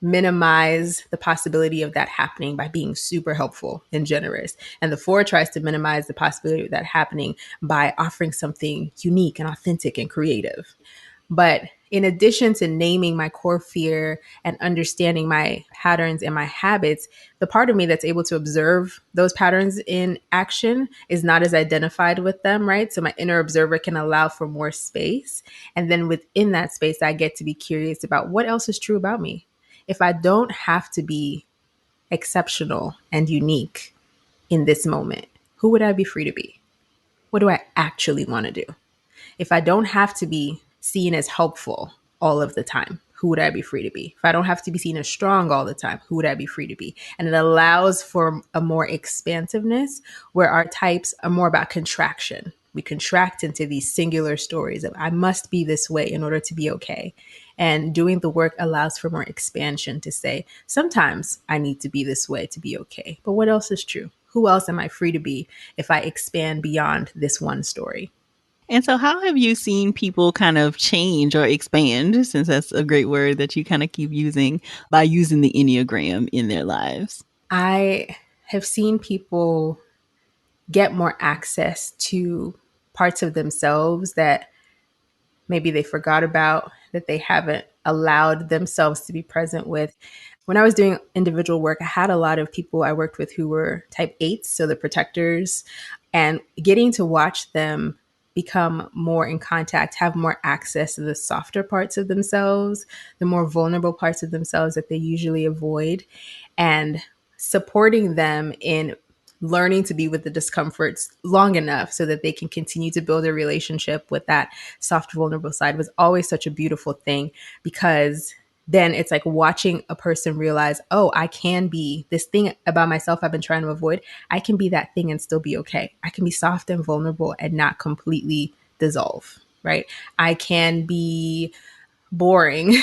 minimize the possibility of that happening by being super helpful and generous. And the 4 tries to minimize the possibility of that happening by offering something unique and authentic and creative. But in addition to naming my core fear and understanding my patterns and my habits, the part of me that's able to observe those patterns in action is not as identified with them, right? So my inner observer can allow for more space. And then within that space, I get to be curious about what else is true about me. If I don't have to be exceptional and unique in this moment, who would I be free to be? What do I actually want to do? If I don't have to be seen as helpful all of the time, who would I be free to be? If I don't have to be seen as strong all the time, who would I be free to be? And it allows for a more expansiveness where our types are more about contraction. We contract into these singular stories of I must be this way in order to be okay. And doing the work allows for more expansion to say, sometimes I need to be this way to be okay. But what else is true? Who else am I free to be if I expand beyond this one story? And so, how have you seen people kind of change or expand, since that's a great word that you kind of keep using, by using the Enneagram in their lives? I have seen people get more access to parts of themselves that maybe they forgot about, that they haven't allowed themselves to be present with. When I was doing individual work, I had a lot of people I worked with who were type 8s, so the protectors, and getting to watch them become more in contact, have more access to the softer parts of themselves, the more vulnerable parts of themselves that they usually avoid, and supporting them in learning to be with the discomforts long enough so that they can continue to build a relationship with that soft, vulnerable side was always such a beautiful thing, because then it's like watching a person realize, oh, I can be this thing about myself I've been trying to avoid. I can be that thing and still be okay. I can be soft and vulnerable and not completely dissolve, right? I can be boring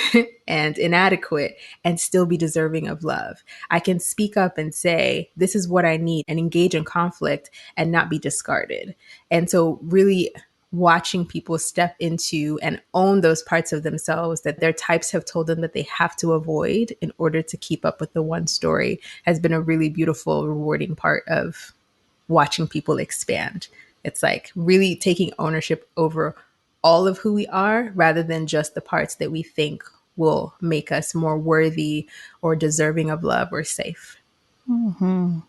and inadequate and still be deserving of love. I can speak up and say, this is what I need, and engage in conflict and not be discarded. And so, really watching people step into and own those parts of themselves that their types have told them that they have to avoid in order to keep up with the one story has been a really beautiful, rewarding part of watching people expand. It's like really taking ownership over all of who we are rather than just the parts that we think will make us more worthy or deserving of love or safe. Mm-hmm.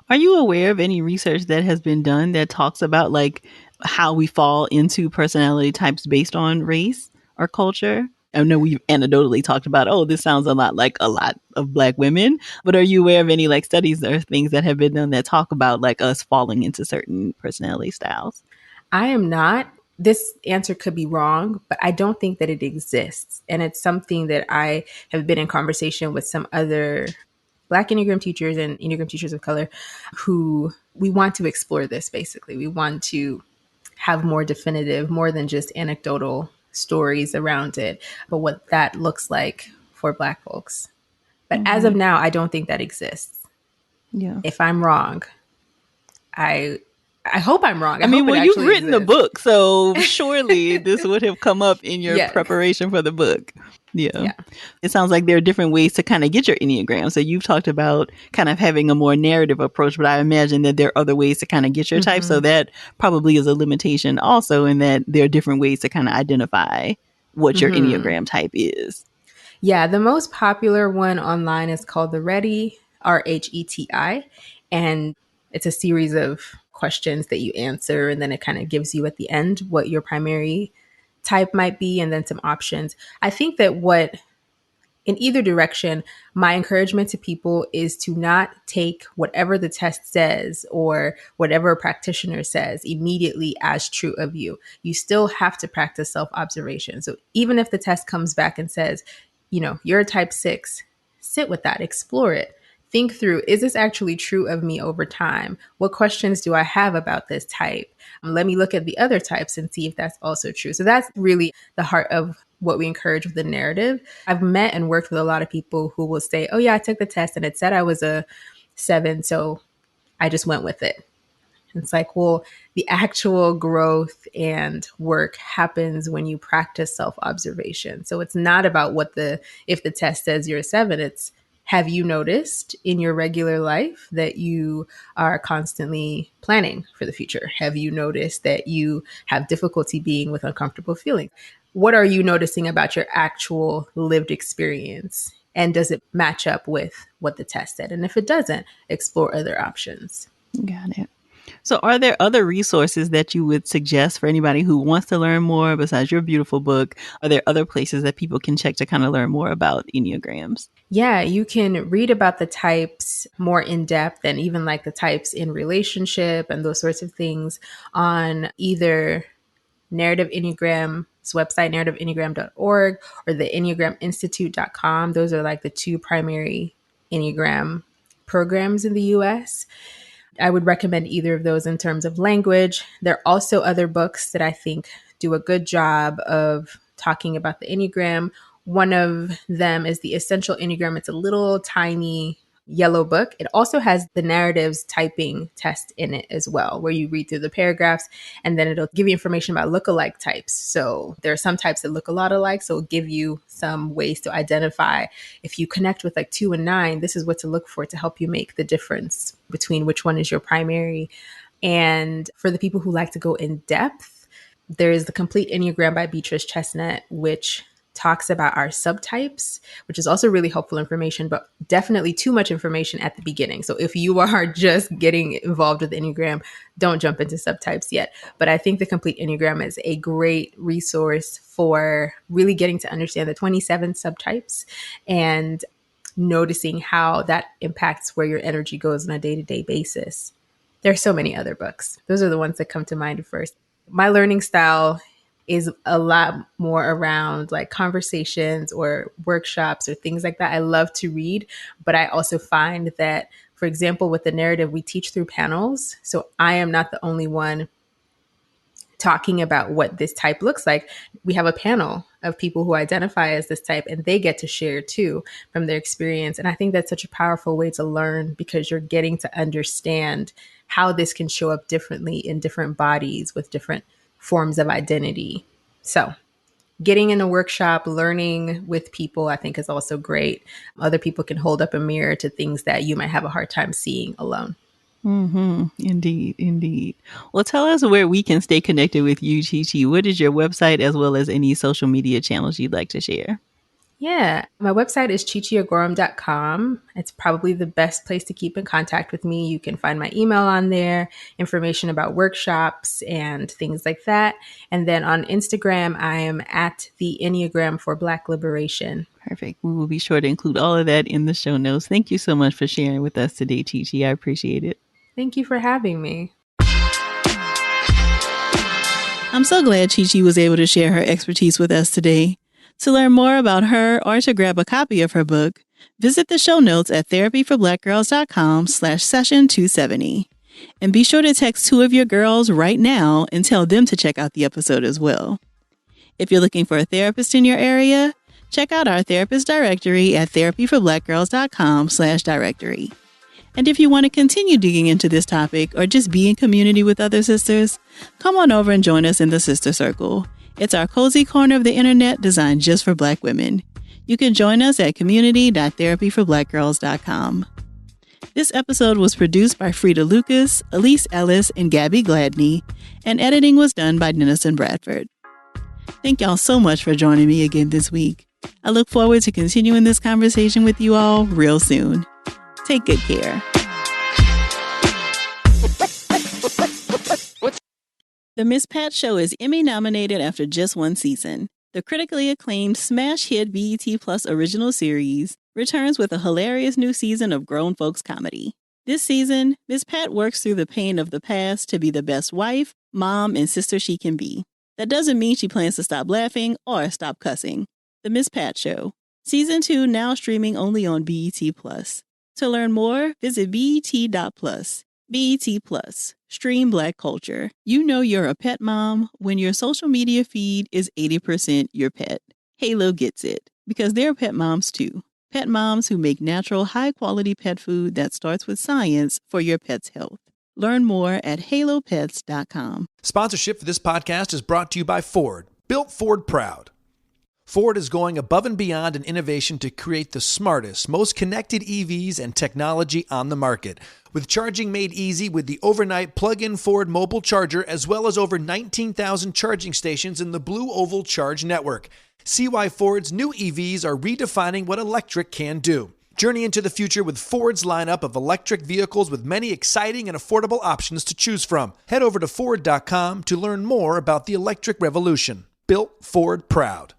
Are you aware of any research that has been done that talks about like how we fall into personality types based on race or culture? I know we've anecdotally talked about, oh, this sounds a lot like a lot of Black women, but are you aware of any like studies or things that have been done that talk about like us falling into certain personality styles? I am not. This answer could be wrong, but I don't think that it exists. And it's something that I have been in conversation with some other Black Enneagram teachers and Enneagram teachers of color who we want to explore this basically. We want to have more definitive, more than just anecdotal stories around it, but what that looks like for Black folks. But as of now, I don't think that exists. Yeah. If I'm wrong, I I hope I'm wrong. I mean, hope it well, you've actually written the exists. book, so surely this would have come up in your Yes. preparation for the book. Yeah. Yeah. It sounds like there are different ways to kind of get your Enneagram. So you've talked about kind of having a more narrative approach, but I imagine that there are other ways to kind of get your type. So that probably is a limitation also, in that there are different ways to kind of identify what your Enneagram type is. Yeah, the most popular one online is called the Rheti, RHETI. And it's a series of questions that you answer. And then it kind of gives you at the end what your primary type might be and then some options. I think that what in either direction, my encouragement to people is to not take whatever the test says or whatever a practitioner says immediately as true of you. You still have to practice self-observation. So even if the test comes back and says, you're a type 6, sit with that, explore it. Think through, is this actually true of me over time? What questions do I have about this type? Let me look at the other types and see if that's also true. So that's really the heart of what we encourage with the narrative. I've met and worked with a lot of people who will say, oh yeah, I took the test and it said I was a 7, so I just went with it. It's like, well, the actual growth and work happens when you practice self-observation. So it's not about if the test says you're a 7, it's, have you noticed in your regular life that you are constantly planning for the future? Have you noticed that you have difficulty being with uncomfortable feelings? What are you noticing about your actual lived experience? And does it match up with what the test said? And if it doesn't, explore other options. Got it. So are there other resources that you would suggest for anybody who wants to learn more besides your beautiful book? Are there other places that people can check to kind of learn more about Enneagrams? Yeah, you can read about the types more in depth and even like the types in relationship and those sorts of things on either Narrative Enneagram's website, narrativeenneagram.org, or the enneagraminstitute.com. Those are like the two primary Enneagram programs in the US. I would recommend either of those in terms of language. There are also other books that I think do a good job of talking about the Enneagram. One of them is the Essential Enneagram. It's a little tiny yellow book. It also has the narratives typing test in it as well, where you read through the paragraphs and then it'll give you information about lookalike types. So there are some types that look a lot alike. So it'll give you some ways to identify if you connect with like 2 and 9, this is what to look for to help you make the difference between which one is your primary. And for the people who like to go in depth, there is the Complete Enneagram by Beatrice Chestnut, which talks about our subtypes, which is also really helpful information, but definitely too much information at the beginning. So if you are just getting involved with Enneagram, don't jump into subtypes yet. But I think the Complete Enneagram is a great resource for really getting to understand the 27 subtypes and noticing how that impacts where your energy goes on a day-to-day basis. There are so many other books. Those are the ones that come to mind first. My learning style is a lot more around like conversations or workshops or things like that. I love to read, but I also find that, for example, with the narrative, we teach through panels. So I am not the only one talking about what this type looks like. We have a panel of people who identify as this type, and they get to share too from their experience. And I think that's such a powerful way to learn, because you're getting to understand how this can show up differently in different bodies with different forms of identity. So getting in a workshop, learning with people, I think is also great. Other people can hold up a mirror to things that you might have a hard time seeing alone. Mm-hmm. Indeed, indeed. Well, tell us where we can stay connected with you, Chichi. What is your website, as well as any social media channels you'd like to share? Yeah, my website is chichiagorom.com. It's probably the best place to keep in contact with me. You can find my email on there, information about workshops and things like that. And then on Instagram, I am at the Enneagram for Black Liberation. Perfect. We will be sure to include all of that in the show notes. Thank you so much for sharing with us today, Chichi. I appreciate it. Thank you for having me. I'm so glad Chichi was able to share her expertise with us today. To learn more about her or to grab a copy of her book, visit the show notes at therapyforblackgirls.com/session270. And be sure to text 2 of your girls right now and tell them to check out the episode as well. If you're looking for a therapist in your area, check out our therapist directory at therapyforblackgirls.com/directory. And if you want to continue digging into this topic or just be in community with other sisters, come on over and join us in the Sister Circle. It's our cozy corner of the internet designed just for Black women. You can join us at community.therapyforblackgirls.com. This episode was produced by Fredia Lucas, Ellice, Ellis, and Gabby Gladney, and editing was done by Dennison, Bradford. Thank y'all so much for joining me again this week. I look forward to continuing this conversation with you all real soon. Take good care. The Miss Pat Show is Emmy nominated after just one season. The critically acclaimed smash hit BET Plus original series returns with a hilarious new season of grown folks comedy. This season, Miss Pat works through the pain of the past to be the best wife, mom, and sister she can be. That doesn't mean she plans to stop laughing or stop cussing. The Miss Pat Show. Season 2 now streaming only on BET Plus. To learn more, visit BET.plus. BET Plus. Stream Black culture. You know you're a pet mom when your social media feed is 80% your pet. Halo gets it, because they're pet moms too. Pet moms who make natural, high-quality pet food that starts with science for your pet's health. Learn more at halopets.com. Sponsorship for this podcast is brought to you by Ford. Built Ford proud. Ford is going above and beyond in innovation to create the smartest, most connected EVs and technology on the market. With charging made easy with the overnight plug-in Ford mobile charger, as well as over 19,000 charging stations in the Blue Oval Charge network. See why Ford's new EVs are redefining what electric can do. Journey into the future with Ford's lineup of electric vehicles with many exciting and affordable options to choose from. Head over to Ford.com to learn more about the electric revolution. Built Ford proud.